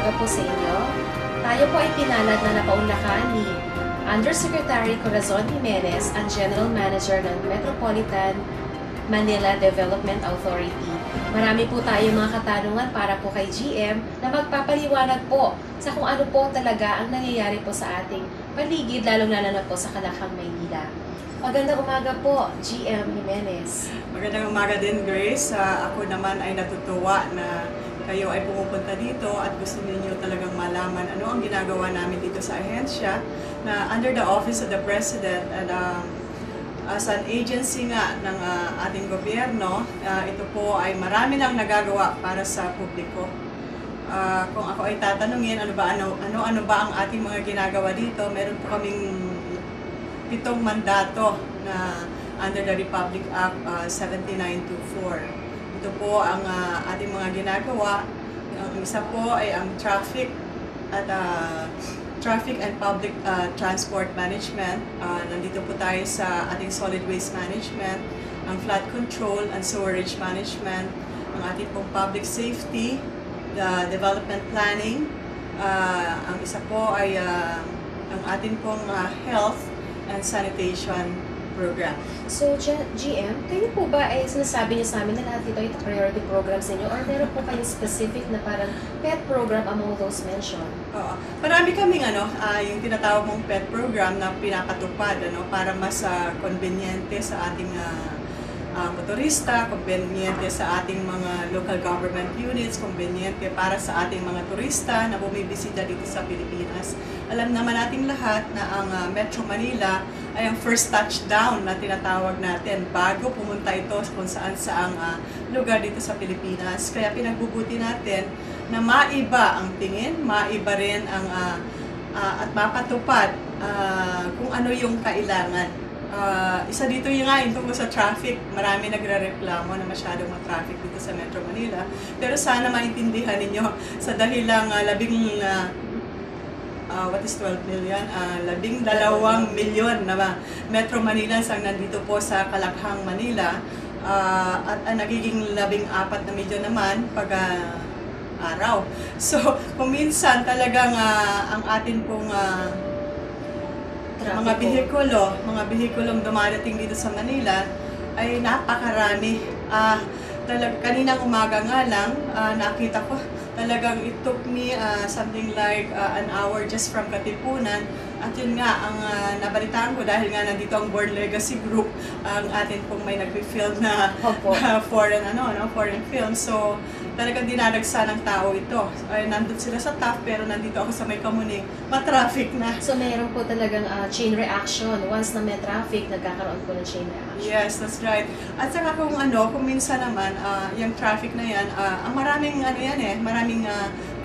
umaga po sa inyo. Tayo po ay pinalad na napaunlakan ni Undersecretary Corazon Jimenez, ang General Manager ng Metropolitan Manila Development Authority. Marami po tayo mga katanungan para po kay GM na magpapaliwanag po sa kung ano po talaga ang nangyayari po sa ating paligid, lalong-lalo na po sa Kalakang, Maynila. Magandang umaga po, GM Jimenez. Magandang umaga din, Grace. Ako naman ay natutuwa na kayo ay pumupunta dito at gusto niyo talagang malaman ano ang ginagawa namin dito sa ahensya na under the Office of the President and as an agency nga ng ating gobyerno, ito po ay marami nang nagagawa para sa publiko. Kung ako ay tatanungin ano ba ang ating mga ginagawa dito, meron po kaming 7 mandato na under the Republic Act 7924. Ito po ang ating mga ginagawa. Ang isa po ay ang traffic and public transport management. Nandito po tayo sa ating solid waste management, ang flood control and sewerage management, ang ating pong public safety, the development planning. Ang isa po ay ang ating pong health and sanitation program. So, GM, kayo po ba ay sinasabi niyo sa amin na lahat ito ay priority programs ninyo or meron po kayong specific na parang pet program among those mentioned? Oo. Marami kaming yung tinatawag mong pet program na pinapatupad para mas conveniente sa ating motorista, conveniente sa ating mga local government units, conveniente para sa ating mga turista na bumibisita dito sa Pilipinas. Alam naman nating lahat na ang Metro Manila ay ang first touchdown na tinatawag natin bago pumunta ito kung saan saang lugar dito sa Pilipinas. Kaya pinagbubuti natin na maiba ang tingin, maiba rin ang at mapatupad kung ano yung kailangan. Isa dito yung tungkol sa traffic. Marami nagre-reklamo na masyadong ma-traffic dito sa Metro Manila. Pero sana maintindihan ninyo sa dahilang what is 12 million? 12 milyon na Metro Manilans ang nandito po sa Kalakhang, Manila. At nagiging 14 na milyon naman pag araw. So, kung minsan talagang ang atin pong mga bihikulong dumarating dito sa Manila ay napakarami. Kaninang umaga nga lang, nakita ko talagang it took me something like an hour just from Katipunan. At yun nga, ang nabalitaan ko dahil nga nandito ang Born Legacy Group, ang atin pong may nagpi-film na foreign film. So, talagang dinadagsa ng tao ito. Nandun sila sa TAF, pero nandito ako sa may Kamuning, ma-traffic na. So, mayroon po talagang chain reaction. Once na may traffic, nagkakaroon po ng chain reaction. Yes, that's right. At saka kung minsan naman, yung traffic na yan, maraming maraming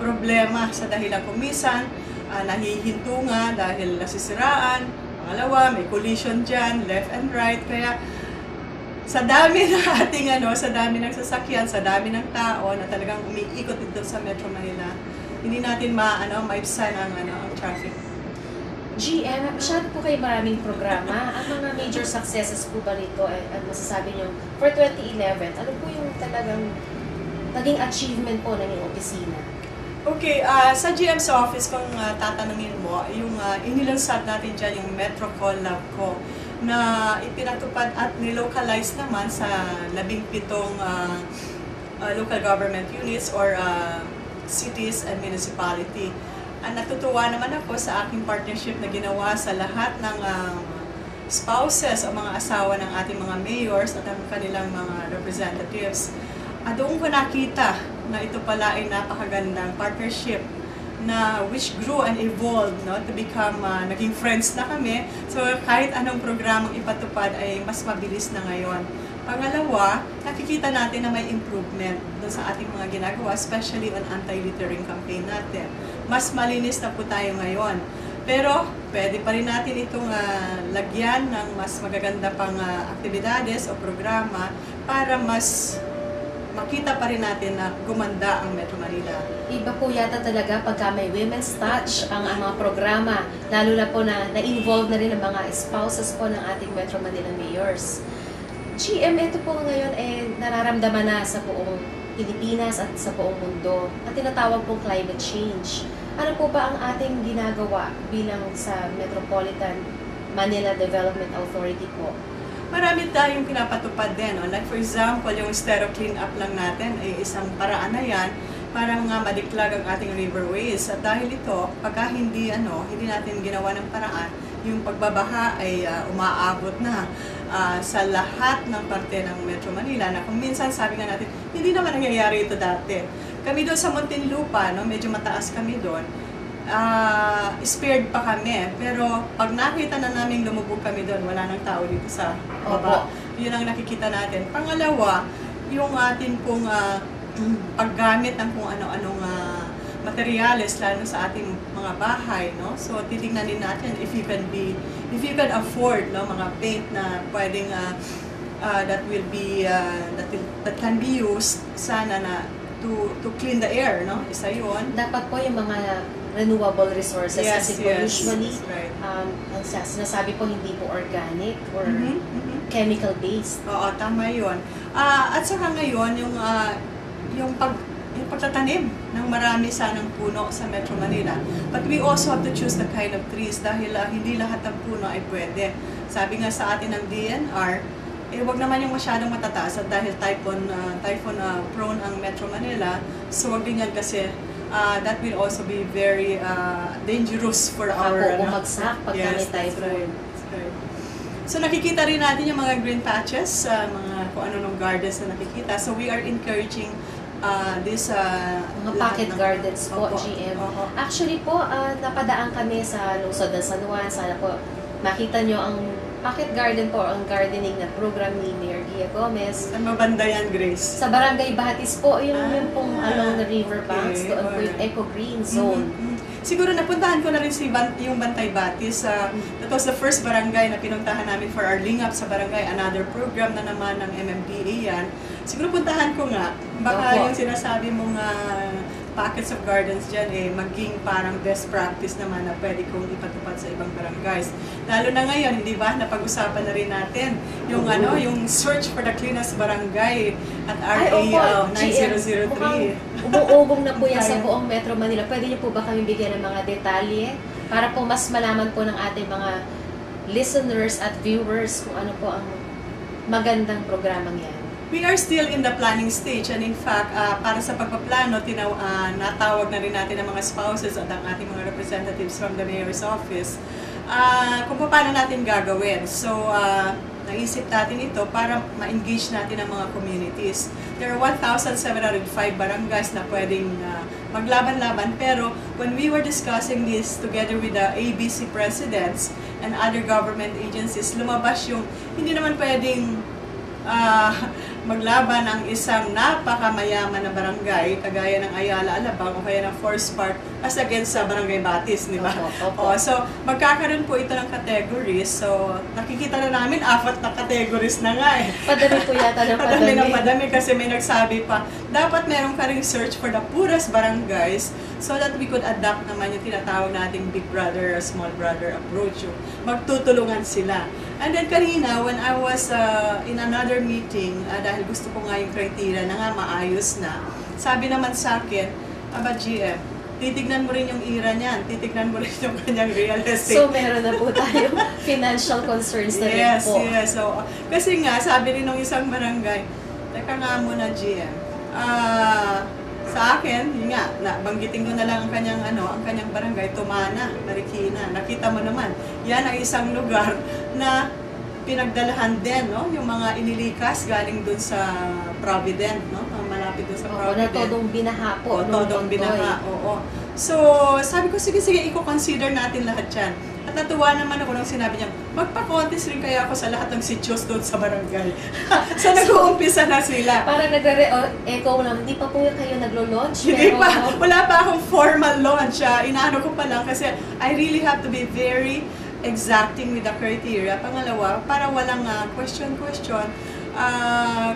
problema sa dahilan kung minsan, nahihinto nga dahil nasisiraan. Pangalawa, may collision dyan, left and right. Kaya, sa dami ng ating sa dami ng sasakyan, sa dami ng tao na talagang umiikot dito sa Metro Manila, hindi natin maibsan ang traffic. GM, masyado po kayo maraming programa. Ang mga major successes po ba rito at masasabi niyo for 2011, ano po yung talagang naging achievement po ng inyong opisina? Okay, sa GM's office, kung tatanungin mo, yung inilansad natin dyan yung Metro Call Lab ko na ipinatupad at nilocalize naman sa 17 local government units or cities and municipality. Natutuwa naman ako sa aking partnership na ginawa sa lahat ng spouses o mga asawa ng ating mga mayors at ang kanilang mga representatives. Doon ko nakita na ito pala ay napakagandang partnership na which grew and evolved to become, naging friends na kami. So kahit anong programang ipatupad ay mas mabilis na ngayon. Pangalawa, nakikita natin na may improvement doon sa ating mga ginagawa, especially on anti-littering campaign natin. Mas malinis na po tayo ngayon. Pero pwede pa rin natin itong lagyan ng mas magaganda pang aktibidades o programa para mas makita pa rin natin na gumanda ang Metro Manila. Iba po yata talaga pagka may Women's Touch ang mga programa, lalo na po na na-involve na rin ang mga spouses po ng ating Metro Manila mayors. GM, ito po ngayon nararamdaman na sa buong Pilipinas at sa buong mundo at tinatawag pong climate change. Ano po ba ang ating ginagawa bilang sa Metropolitan Manila Development Authority po? Marami tayong pinapatupad din. No? Like for example, yung stero clean up lang natin ay isang paraan na yan para nga madiklag ang ating riverways. At dahil ito, pagka hindi natin ginawa ng paraan, yung pagbabaha ay umaabot na sa lahat ng parte ng Metro Manila na kung minsan sabi nga natin, hindi naman nangyayari ito dati. Kami doon sa Muntinlupa, no, medyo mataas kami doon, spared pa kami. Pero pag nakita na namin lumubog kami doon, wala nang tao dito sa baba. Yun ang nakikita natin. Pangalawa, yung atin pong paggamit ng kung ano-anong materyales lalo sa ating mga bahay, no? So titingnan din natin if you can afford, no, mga paint na pwedeng that can be used sana na to clean the air, no? Isa 'yon. Dapat po yung mga renewable resources kasi po usually right. ang sinasabi po hindi po organic or chemical based. Oo, tama 'yon. At saka ngayon yung pagtatanim ng marami sanang puno sa Metro Manila. But we also have to choose the kind of trees dahil hindi lahat ng puno ay pwede. Sabi nga sa atin ng DNR, wag naman yung masyadong matataas at dahil typhoon prone ang Metro Manila, so wag din yan kasi that will also be very dangerous for our bumagsak pag may typhoon. That's right. So nakikita rin natin yung mga green patches, mga kung ano nung gardens na nakikita. So we are encouraging this mga pocket gardens po, GM. Actually po, napadaan kami sa lungsod ng San Juan. Sana po makita nyo ang pocket garden po, ang gardening na program ni Mayor Gia Gomez. Saan mabanda yan, Grace? Sa Barangay Batis po, yung pong along the river banks, doon po yung eco-green zone. Siguro napuntahan ko na rin yung Bantay Batis. That was the first barangay na pinuntahan namin for our lingap sa barangay. Another program na naman ng MMDA yan. Siguro puntahan ko nga. Baka yung sinasabi mong pockets of gardens dyan maging parang best practice naman na pwede kong ipatupad sa ibang barangays. Lalo na ngayon, hindi ba, napag-usapan na rin natin yung yung search for the cleanest barangay at RA 9003. Umuugong na po yan sa buong Metro Manila. Pwede niyo po ba kami bigyan ng mga detalye para po mas malaman po ng ating mga listeners at viewers kung ano po ang magandang programang yan? We are still in the planning stage and in fact, para sa pagpaplano, natawag na rin natin ang mga spouses at ang ating mga representatives from the Mayor's Office kung paano natin gagawin. So, naisip natin ito para ma-engage natin ang mga communities. There are 1,705 barangays na pwedeng maglaban-laban, pero when we were discussing this together with the ABC presidents and other government agencies, lumabas yung hindi naman pwedeng maglaban ang isang napakamayaman na barangay kagaya ng Ayala, Alabang o kaya ng Forest Park as against sa Barangay Batis, di ba? So magkakaroon po ito ng categories. So nakikita na namin 4 na categories na nga Padami po yata ng padami. Padami kasi may nagsabi pa, dapat meron ka ring search for the poorest barangays so that we could adapt naman yung tinatawag nating big brother or small brother approach. Yung magtutulungan sila. And then kanina, when I was in another meeting, dahil gusto ko nga yung criteria na nga maayos na, sabi naman sa akin, GM, titignan mo rin yung IRA niyan, titignan mo rin yung kanyang real estate. So meron na po tayong financial concerns na rin po. Yes. So, kasi nga, sabi rin ng isang barangay, teka nga muna GM, sa akin, yun nga, banggitin ko na lang ang kanyang barangay, Tumana, Marikina. Nakita mo naman, yan ang isang lugar na pinagdalahan din, no? Yung mga inilikas galing dun sa Provident, no? Malapit dun sa Provident. Na todong binaha po. Todong binaha, oo. So, sabi ko, sige, i-consider natin lahat yan. At natuwa naman ako nung sinabi niya, magpa-contest rin kaya ako sa lahat ng sitios doon sa barangay. So, nag-uumpisa na sila. Parang nagre-echo lang, hindi pa po kayo naglo-launch? Hindi pa, wala pa akong formal launch. Inaano ko pa lang kasi I really have to be very exacting with the criteria. Pangalawa, para walang question,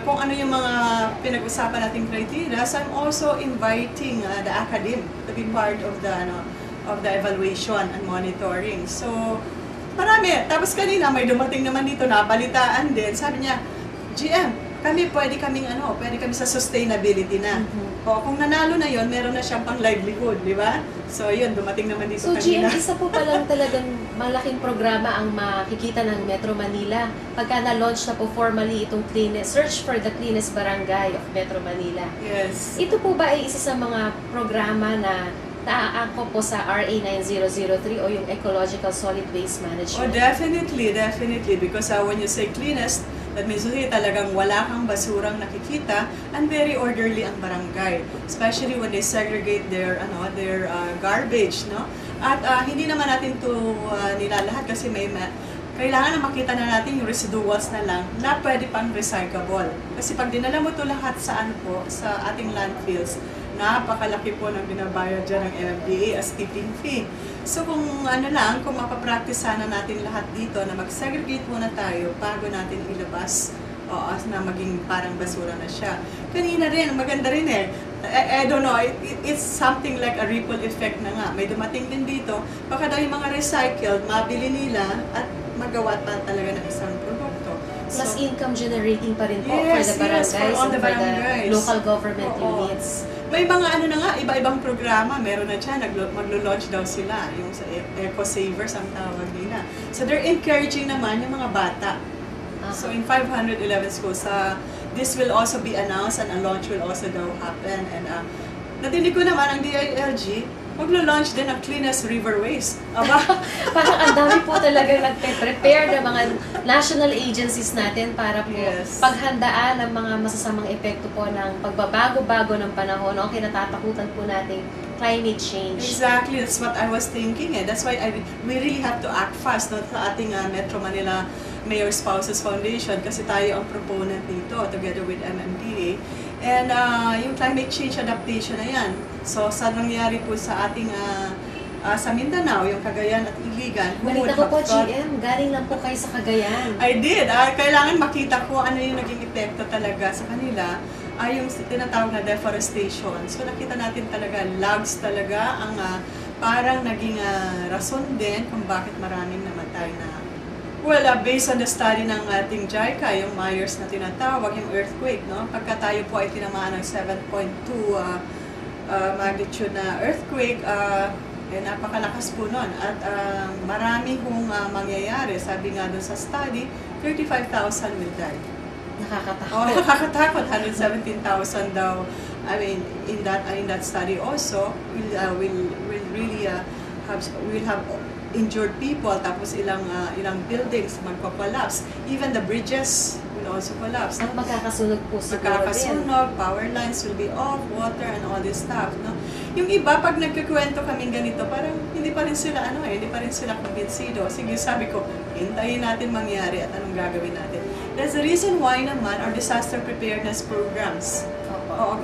kung ano yung mga pinag-usapan nating criteria. So I'm also inviting the academe to be part of the evaluation and monitoring. So, marami. Tapos kanina may dumating naman dito, nabalitaan din. Sabi niya, GM, pwede kami sa sustainability na. O, kung nanalo na yon, meron na siyang pang livelihood, di ba? So, yun, dumating naman dito So, GM, kanina. isa po palang talagang malaking programa ang makikita ng Metro Manila pagka na-launch na po formally itong Search for the Cleanest Barangay of Metro Manila. Yes. Ito po ba ay isa sa mga programa na naaangkop po sa RA 9003 o yung Ecological Solid Waste Oh, Management? definitely. Because when you say cleanest, that means talagang wala kang basurang nakikita and very orderly ang barangay. Especially when they segregate their garbage, no? At hindi naman natin to nilalahat kasi kailangan na makita na natin yung residuals na lang na pwede pang recyclable. Kasi pag dinala mo to lahat sa ating landfills, napakalaki po ng binabayad dyan ng MMDA as tipping fee. So kung mapapractice sana natin lahat dito na mag-segregate muna tayo bago natin ilabas na maging parang basura na siya. Kanina rin, maganda rin I don't know, it's something like a ripple effect na nga. May dumating din dito, baka daw yung mga recycled, mabili nila at magawa pa talaga ng isang produkto. Plus income generating pa rin po Yes, for the barangays for all and the for barangays. the local government Oo. units. May mga iba-ibang programa, meron na dyan, maglo-launch daw sila, yung sa Eco Savers ang tawag nila. So they're encouraging naman yung mga bata. So in 511 schools, this will also be announced and a launch will also daw happen. And natinig ko naman ang DILG, maglo-launch din ang cleanest riverways. Aba? Parang ang dami po talagang nagpe-prepare ng mga national agencies natin para po Yes. paghandaan ang mga masasamang epekto po ng pagbabago-bago ng panahon o kinatatakutan po nating climate change. Exactly, that's what I was thinking. That's why we really have to act fast sa ating Metro Manila Mayor Spouses Foundation kasi tayo ang proponent dito together with MMDA. And yung climate change adaptation na yan. So, sa nangyari po sa ating sa Mindanao, yung Cagayan at Iligan. Balita ko po, GM, galing lang po kayo sa Cagayan. I did. Kailangan makita ko ano yung naging epekto talaga sa kanila. Yung tinatawag na deforestation. So, nakita natin talaga, logs talaga ang parang naging rason din kung bakit maraming namatay na. Well, based on the study ng ating JICA, yung Myers na tinatawag, yung earthquake, no? Pagka tayo po ay tinamaan ng 7.2 magnitude na earthquake, napakalakas po nun. At marami hong mangyayari. Sabi nga doon sa study, 35,000 will die. Nakakatakot. Nakakatakot. 117,000 daw. I mean, in that study also, will really have injured people, tapos ilang buildings magpa-collapse. Even the bridges will also collapse. At magkakasunog po siguro din. Magkakasunog, power lines will be off, water and all this stuff, no? Yung iba, pag nagkikwento kaming ganito, parang hindi pa rin sila, hindi pa rin sila kumbinsido. Sige, sabi ko, hintayin natin mangyari at anong gagawin natin. That's the reason why naman our disaster preparedness programs.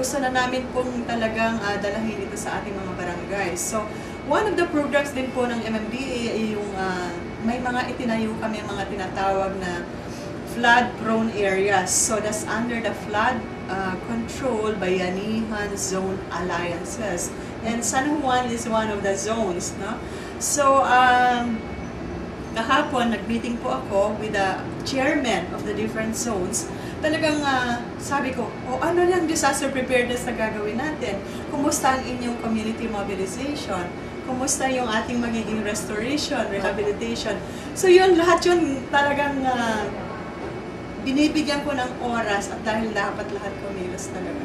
Gusto na namin pong talagang dalahin ito sa ating mga barangays. So, one of the programs din po ng MMDA ay yung may mga itinayo kami mga tinatawag na flood-prone areas. So that's under the flood control Bayanihan Zone Alliances. And San Juan is one of the zones, no? So kahapon nag-meeting po ako with the chairman of the different zones. Talagang sabi ko, ano yung disaster preparedness na gagawin natin? Kumusta ang inyong community mobilization? Kumusta yung ating magiging restoration, rehabilitation? So yun, lahat yun talagang binibigyan ko ng oras at dahil dapat lahat kumilos talaga.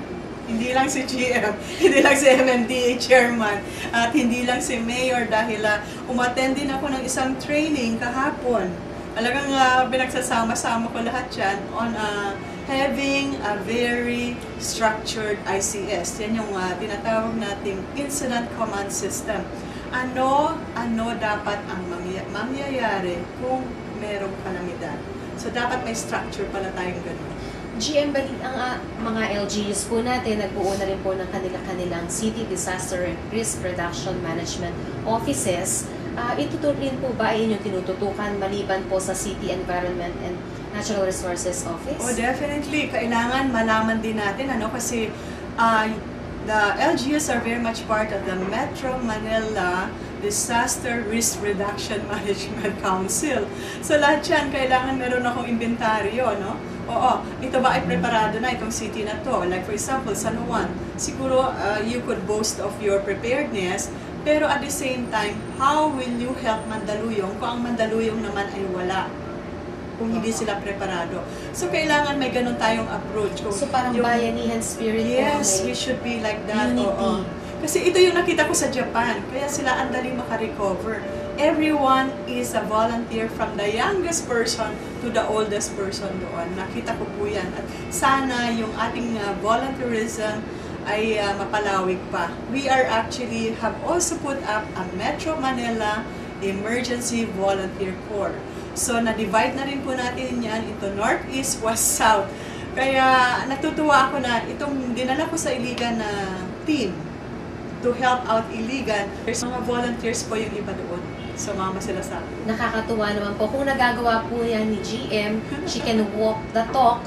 Hindi lang si GM, hindi lang si MMDA chairman, at hindi lang si Mayor dahil umattend din ako ng isang training kahapon. Talagang pinagsasama-sama ko lahat yan on having a very structured ICS. Yan yung tinatawag nating Incident Command System. Ano dapat ang mangyayari kung merong kalamidad. So, dapat may structure pala tayong ganun. GM, ang mga LGUs po natin, nagbuo na rin po ng kanilang City Disaster Risk Reduction Management Offices. Ito rin po ba ay inyong tinututukan maliban po sa City Environment and Natural Resources Office? Oh, definitely. Kailangan malaman din natin, kasi the LGUs are very much part of the Metro Manila Disaster Risk Reduction Management Council. So lahat yan, kailangan meron akong inventaryo, no? Oo, ito ba ay preparado na itong city na to? Like for example, San Juan, siguro you could boast of your preparedness, pero at the same time, how will you help Mandaluyong kung ang Mandaluyong naman ay wala? Kung hindi sila preparado. So, kailangan may ganun tayong approach. Kung So parang yung- bayanihan spirit po, Yes, may we should be like that. unity. Oo. Kasi ito yung nakita ko sa Japan. Kaya sila ang daling makarecover. Everyone is a volunteer from the youngest person to the oldest person doon. Nakita ko po yan. At sana yung ating volunteerism ay mapalawig pa. We are actually have also put up a Metro Manila Emergency Volunteer Corps. So, na-divide na rin po natin yan into North, East, West, South. Kaya natutuwa ako na itong dinala ko sa Iligan na team to help out Iligan. There's mga volunteers po yung iba doon. Sumama sila sa akin. nakakatuwa naman po. Kung nagagawa po yan ni GM, she can walk the talk.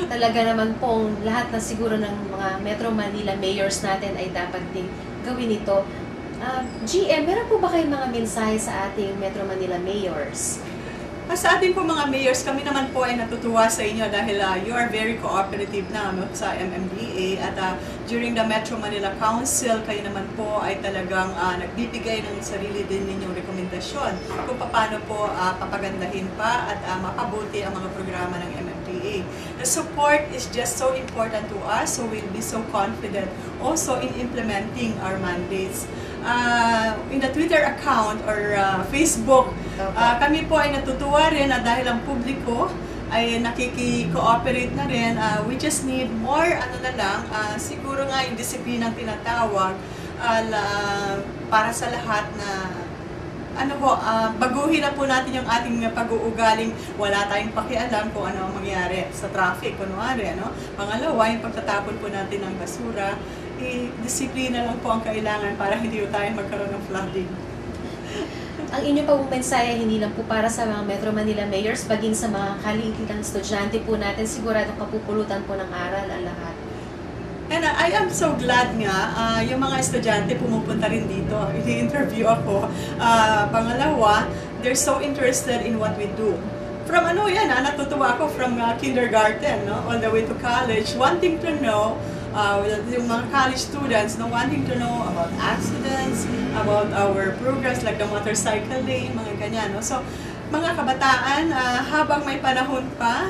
Talaga naman pong lahat na siguro ng mga Metro Manila mayors natin ay dapat din gawin ito. GM, meron po ba kayong mga mensahe sa ating Metro Manila mayors? Sa ating po mga mayors, kami naman po ay natutuwa sa inyo dahil you are very cooperative na sa MMDA at during the Metro Manila Council, kayo naman po ay talagang nagbibigay ng sarili din ninyong rekomendasyon kung paano po papagandahin pa at mapabuti ang mga programa ng MMDA. The support is just so important to us, so we'll be so confident also in implementing our mandates. In the Twitter account or Facebook, kami po ay natutuwa rin na dahil ang publiko ay nakiki-cooperate na rin. We just need more, siguro nga yung disiplinang tinatawag para sa lahat na baguhin na po natin yung ating pag-uugaling wala tayong pakialam kung ano ang mangyari sa traffic, kunwari, Pangalawa, yung pagtatapon po natin ng basura, disiplina lang po ang kailangan para hindi tayo magkaroon ng flooding. Ang inyong pong mensahe hindi lang po para sa mga Metro Manila mayors, baging sa mga kaliitang estudyante po natin, siguradong kapupulutan po ng aral ang lahat. And I am so glad nga, yung mga estudyante pumupunta rin dito. Ini-interview ako. Pangalawa, they're so interested in what we do. From natutuwa ako from kindergarten, all the way to college, wanting to know, yung mga college students, wanting to know about accidents, about our programs like the motorcycle lane, mga ganyan. So, mga kabataan, habang may panahon pa,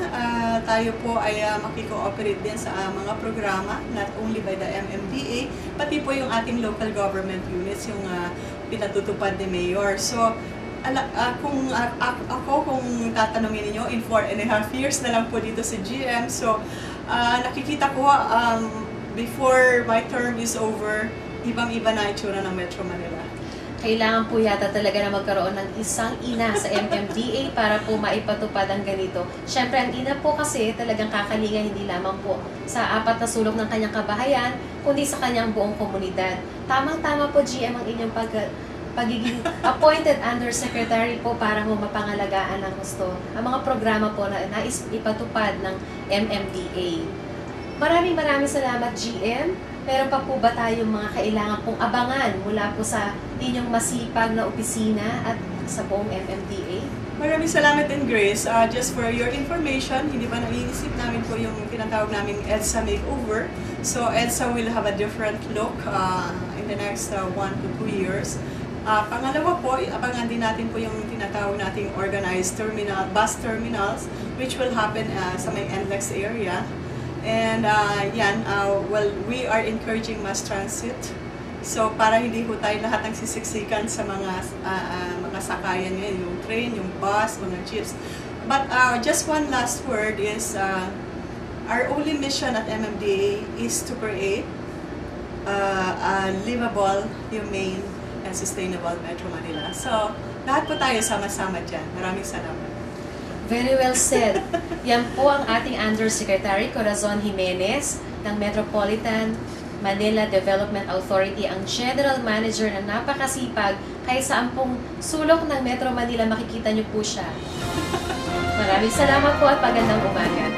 tayo po ay makikooperate din sa mga programa, not only by the MMDA, pati po yung ating local government units, yung pinatutupad ni Mayor. So, kung tatanungin niyo in 4.5 years na lang po dito si GM, so nakikita ko before my term is over, ibang-iba na itsura ng Metro Manila. Kailangan po yata talaga na magkaroon ng isang ina sa MMDA para po maipatupad ang ganito. Siyempre, ang ina po kasi talagang kakalinga hindi lamang po sa 4 na sulok ng kanyang kabahayan, kundi sa kanyang buong komunidad. Tamang-tama po, GM, ang inyong pagiging appointed undersecretary po para mo mapangalagaan ng gusto ang mga programa po na nais ipatupad ng MMDA. Maraming salamat, GM. Meron pa po ba tayong mga kailangan pong abangan mula po sa inyong masipag na opisina at sa buong MMDA? Maraming salamat din, Grace. Just for your information, hindi ba naiisip namin po yung tinatawag naming EDSA makeover. So EDSA will have a different look in the next 1 to 2 years. Pangalawa po, abangan din natin po yung tinatawag nating organized bus terminals, which will happen sa may NLEX area. And we are encouraging mass transit. So, para hindi po tayo lahat ng sisiksikan sa mga sakayan ngayon, yung train, yung bus, mga jeeps. But just one last word is, our only mission at MMDA is to create a livable, humane, and sustainable Metro Manila. So, lahat po tayo sama-sama dyan. Maraming salamat. Very well said. Yan po ang ating Undersecretary Corazon Jimenez ng Metropolitan Manila Development Authority, ang General Manager na napakasipag. Kahit saan pong sulok ng Metro Manila makikita niyo po siya. Maraming salamat po at magandang umaga.